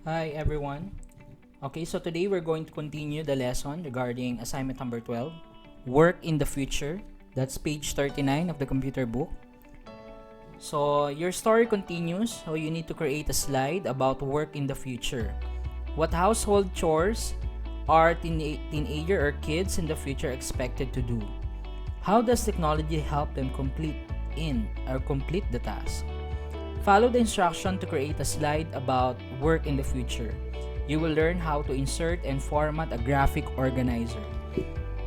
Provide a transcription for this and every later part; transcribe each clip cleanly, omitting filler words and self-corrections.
Hi everyone. Okay, so today we're going to continue the lesson regarding assignment number 12, Work in the Future. That's page 39 of the computer book. So your story continues. So you need to create a slide about work in the future. What household chores are teenager or kids in the future expected to do? How does technology help them complete the task? Follow the instruction to create a slide about work in the future. You will learn how to insert and format a graphic organizer.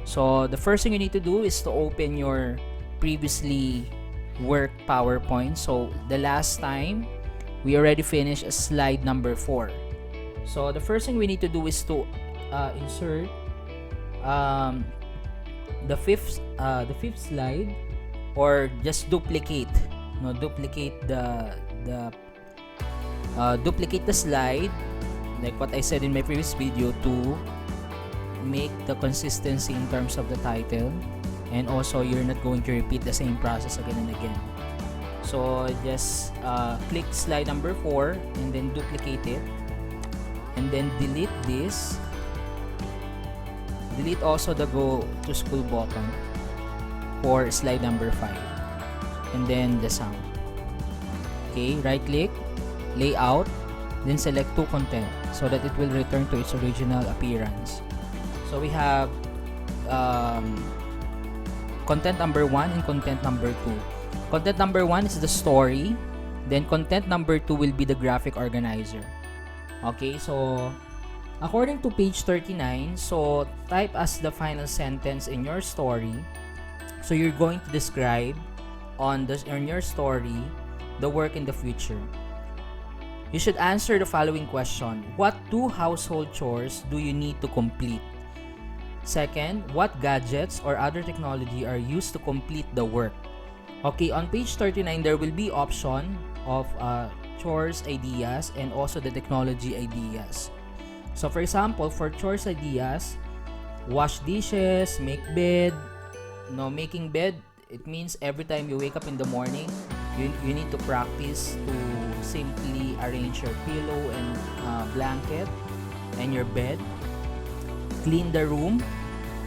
So the first thing you need to do is to open your previously worked PowerPoint. So the last time we already finished slide number 4. So the first thing we need to do is to insert the fifth slide, or just duplicate the slide, like what I said in my previous video, to make the consistency in terms of the title, and also you're not going to repeat the same process again and again. So just click slide number 4 and then duplicate it, and then delete this. Delete also the go to school button for slide number 5, and then the sound. Okay, right click, layout, then select to content so that it will return to its original appearance. So we have content number 1 and content number 2. Content number 1 is the story, then content number 2 will be the graphic organizer. Okay, so according to page 39, so type as the final sentence in your story. So you're going to describe on your story the work in the future. You should answer the following question. What 2 household chores do you need to complete? Second, what gadgets or other technology are used to complete the work? Okay, on page 39, there will be option of chores ideas and also the technology ideas. So for example, for chores ideas, wash dishes, make bed. Making bed, it means every time you wake up in the morning, you need to practice to simply arrange your pillow and blanket and your bed. Clean the room.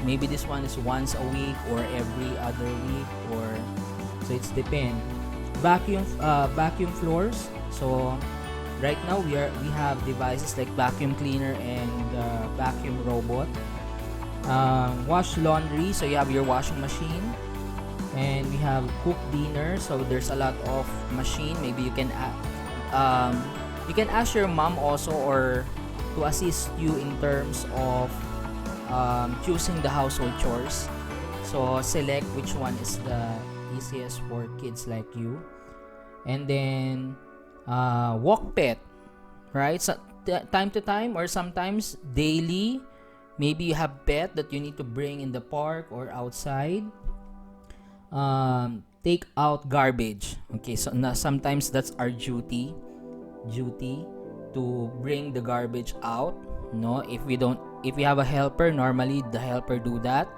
Maybe this one is once a week or every other week, or so it's depend. Vacuum floors. So right now we have devices like vacuum cleaner and vacuum robot. Wash laundry. So you have your washing machine. And we have cook dinner, so there's a lot of machine. Maybe you can ask your mom also, or to assist you in terms of choosing the household chores. So select which one is the easiest for kids like you. And then walk pet, right? So time to time, or sometimes daily, maybe you have pet that you need to bring in the park or outside. Take out garbage. Okay, so sometimes that's our duty to bring the garbage out. If we have a helper, normally the helper do that.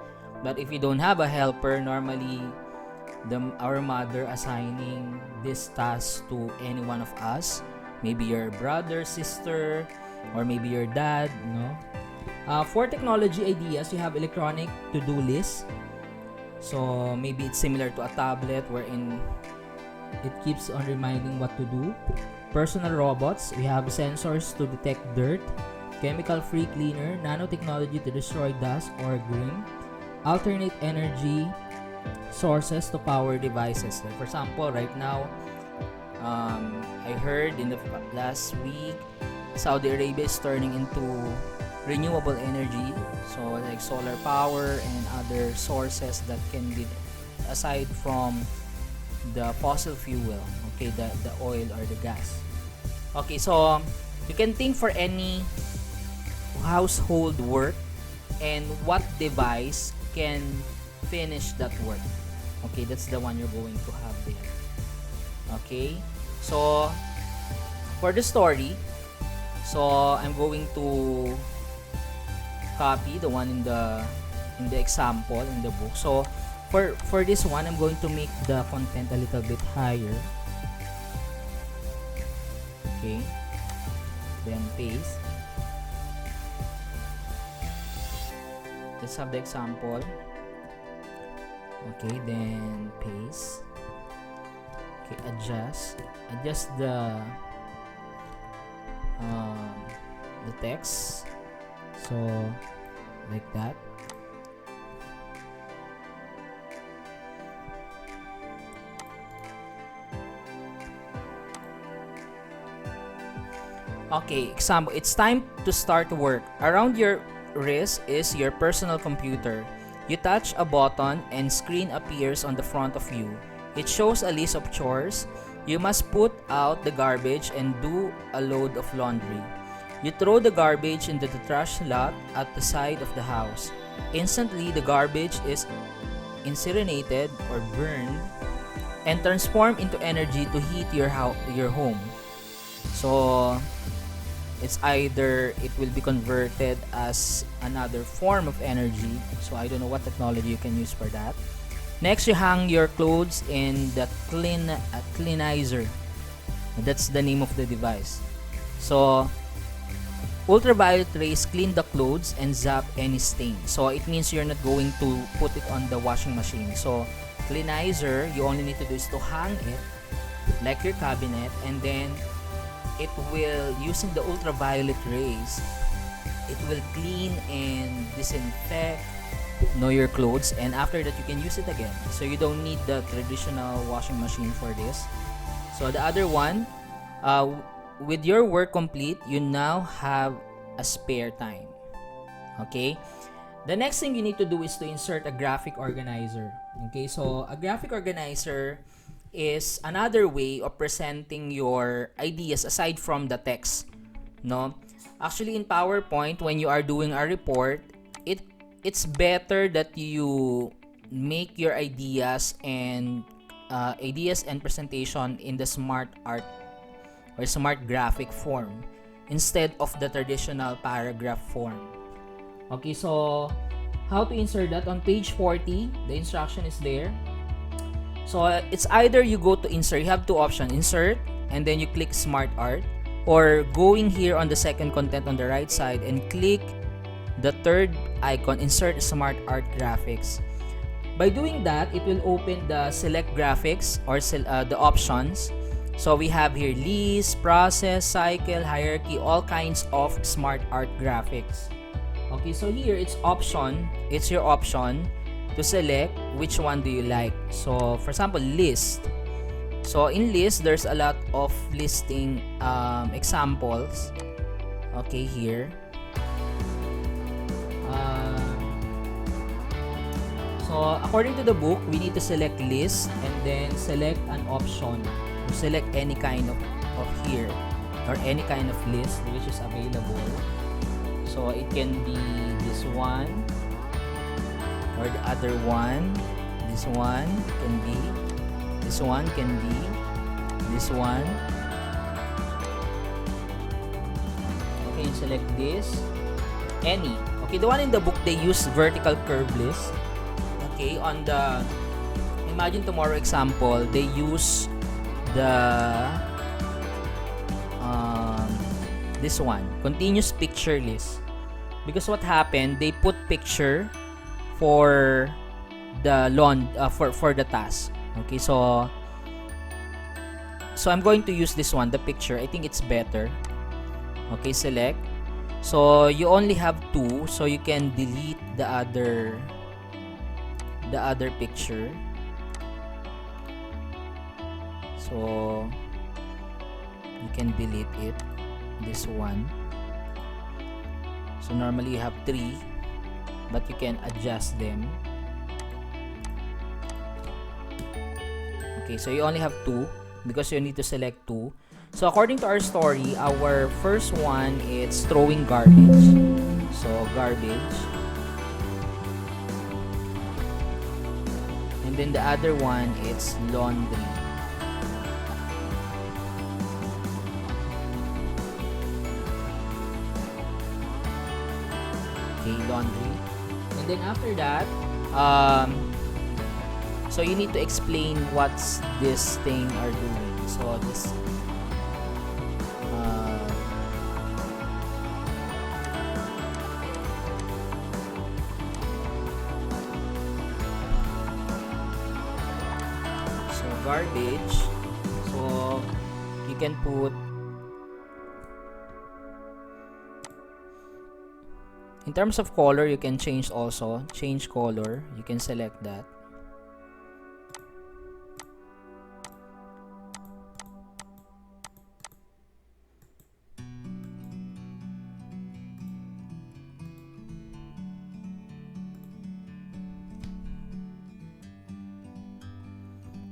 But if we don't have a helper, normally our mother assigning this task to any one of us, maybe your brother, sister, or maybe your dad. For technology ideas, you have electronic to-do list. So maybe it's similar to a tablet wherein it keeps on reminding what to do. Personal robots, we have sensors to detect dirt, chemical-free cleaner, nanotechnology to destroy dust or green, alternate energy sources to power devices. Like for example, right now, I heard in the last week, Saudi Arabia is turning into renewable energy, so like solar power and other sources that can be aside from the fossil fuel, okay, the oil or the gas. Okay, so you can think for any household work and what device can finish that work. Okay, that's the one you're going to have there. Okay, so for the story, so I'm going to copy the one in the example in the book. So for this one, I'm going to make the content a little bit higher. Okay, then paste. Let's have the example. Okay, then paste. Okay, adjust the text, so like that. Okay, example, it's time to start work. Around your wrist is your personal computer. You touch a button and screen appears on the front of you. It shows a list of chores. You must put out the garbage and do a load of laundry. You throw the garbage into the trash lot at the side of the house. Instantly, the garbage is incinerated or burned and transformed into energy to heat your home. So it's either it will be converted as another form of energy. So I don't know what technology you can use for that. Next, you hang your clothes in the cleanizer. That's the name of the device. So ultraviolet rays clean the clothes and zap any stain. So it means you're not going to put it on the washing machine. So cleanizer, you only need to do is to hang it like your cabinet, and then it will, using the ultraviolet rays, it will clean and disinfect your clothes, and after that you can use it again. So you don't need the traditional washing machine for this. So the other one, with your work complete, you now have a spare time. Okay, the next thing you need to do is to insert a graphic organizer. Okay, so a graphic organizer is another way of presenting your ideas aside from the text. No, actually in PowerPoint, when you are doing a report, it's better that you make your ideas and presentation in the smart art or smart graphic form instead of the traditional paragraph form. Okay, so how to insert that? On page 40, the instruction is there. So it's either you go to insert, you have two options, insert, and then you click smart art, or going here on the second content on the right side and click the third icon, insert smart art graphics. By doing that, it will open the select graphics or the options. So we have here list, process, cycle, hierarchy, all kinds of smart art graphics. Okay, so here it's your option to select which one do you like. So for example, list. So in list, there's a lot of listing examples. Okay, here. So according to the book, we need to select list and then select an option. Select any kind of here or any kind of list which is available. So it can be this one or the other one. This one can be, this one can be, this one. Okay, select this. Any. Okay, the one in the book, they use vertical curve list. Okay, on the Imagine Tomorrow example, they use the this one, continuous picture list, because what happened, they put picture for the for the task. Okay, so I'm going to use this one, the picture. I think it's better. Okay, select. So you only have two, so you can delete the other picture. So you can delete it, this one. So normally you have three, but you can adjust them. Okay, so you only have two because you need to select two. So according to our story, our first one is throwing garbage. So garbage. And then the other one, it's laundry. Okay, laundry. And then after that, so you need to explain what's this thing are doing. So this garbage, so you can put, in terms of color, you can change also. Change color. You can select that.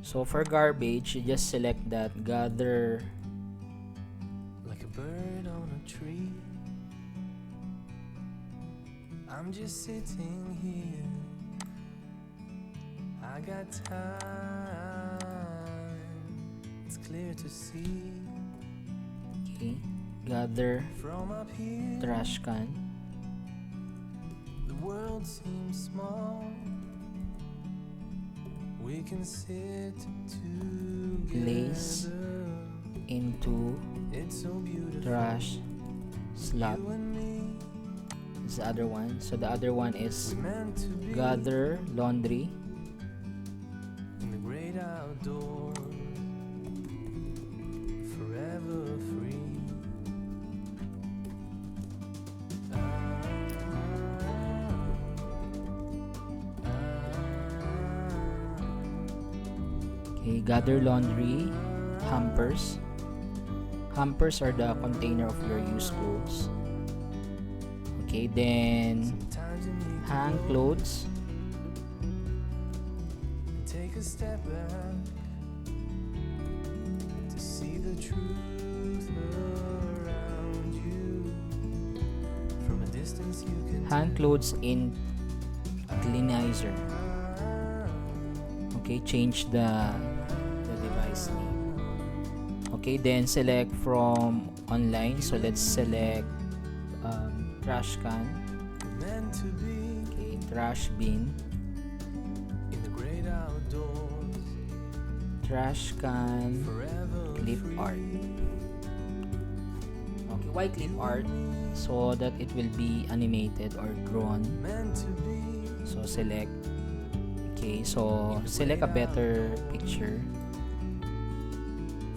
So for garbage, you just select that, gather like a bird on a tree. I'm just sitting here. I got time. It's clear to see. Okay, gather From up here, trash can. the world seems small. We can sit Place together. into It's so beautiful. trash slot. You and me, Is the other one. So the other one is we're meant to be gather laundry. in the great outdoors, forever free. Okay, gather laundry, hampers. Hampers are the container of your used clothes. Okay, then Sometimes you need hang clothes. to take a step back to see the truth around you. From a distance you can Hang clothes in cleanizer. Okay, change the device name. Okay, then select from online. So let's select trash can. meant to be Okay, trash bin. in the great outdoors, Trash can forever clip free. art. Okay, why clip art? So that it will be animated or drawn. Meant to be So select. Okay, so select a better picture.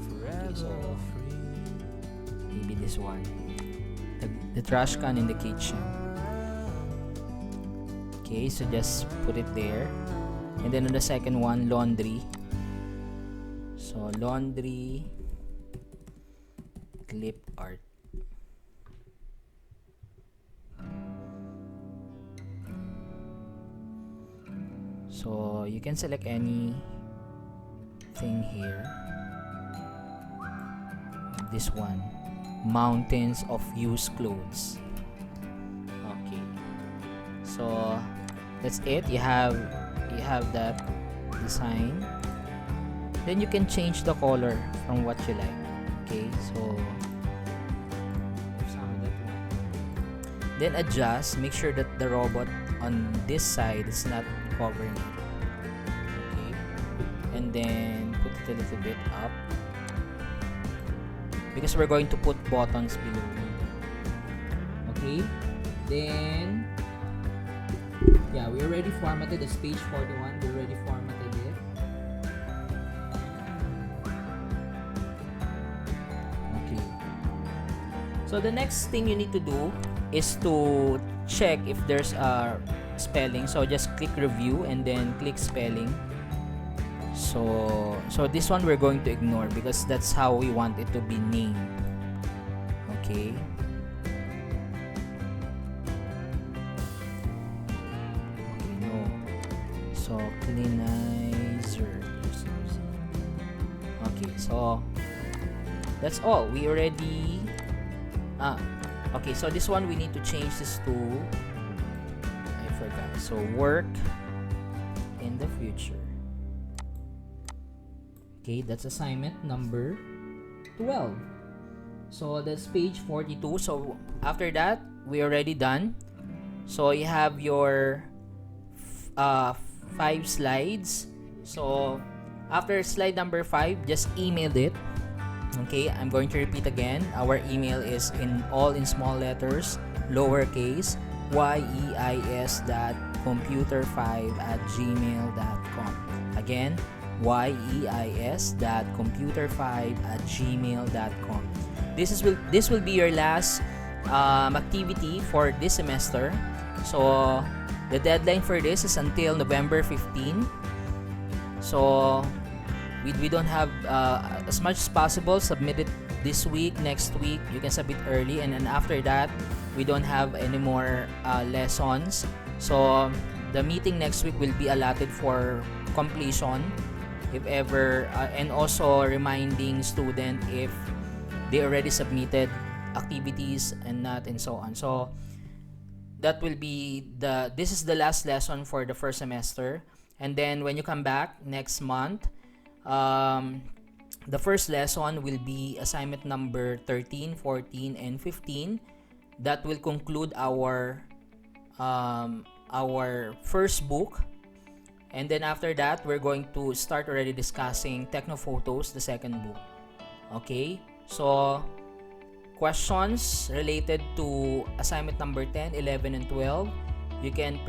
forever so free. Maybe this one. The trash can in the kitchen. Okay, so just put it there. And then on the second one, laundry. So laundry clip art. So you can select any thing here. This one, mountains of used clothes. Okay, so that's it. You have that design. Then you can change the color from what you like. Okay, so then adjust. Make sure that the robot on this side is not covering it. Okay, and then put it a little bit up because we're going to put buttons below it. Okay, then yeah, we already formatted this page 41. We already formatted it. Okay, so the next thing you need to do is to check if there's a spelling. So just click review and then click spelling. So this one we're going to ignore because that's how we want it to be named. Okay, no, so cleanizer. Okay, so that's all. We already okay, so this one we need to change this to, I forgot. So work in the future. Okay, that's assignment number 12. So that's page 42. So after that, we already done. So you have your 5 slides. So after slide number 5, just email it. Okay, I'm going to repeat again. Our email is in small letters, lowercase, yeis.computer5@gmail.com. Again, yeis.computer5@gmail.com. This will be your last activity for this semester. So the deadline for this is until November 15. So we don't have as much as possible, submit it this week, next week you can submit early, and then after that we don't have any more lessons. So the meeting next week will be allotted for completion if ever, and also reminding student if they already submitted activities and not, and so on. So that will be this is the last lesson for the first semester. And then when you come back next month, the first lesson will be assignment number 13, 14, and 15. That will conclude our first book. And then after that, we're going to start already discussing Technophotos, the second book. Okay? So, questions related to assignment number 10, 11, and 12, you can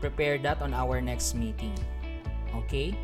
prepare that on our next meeting. Okay?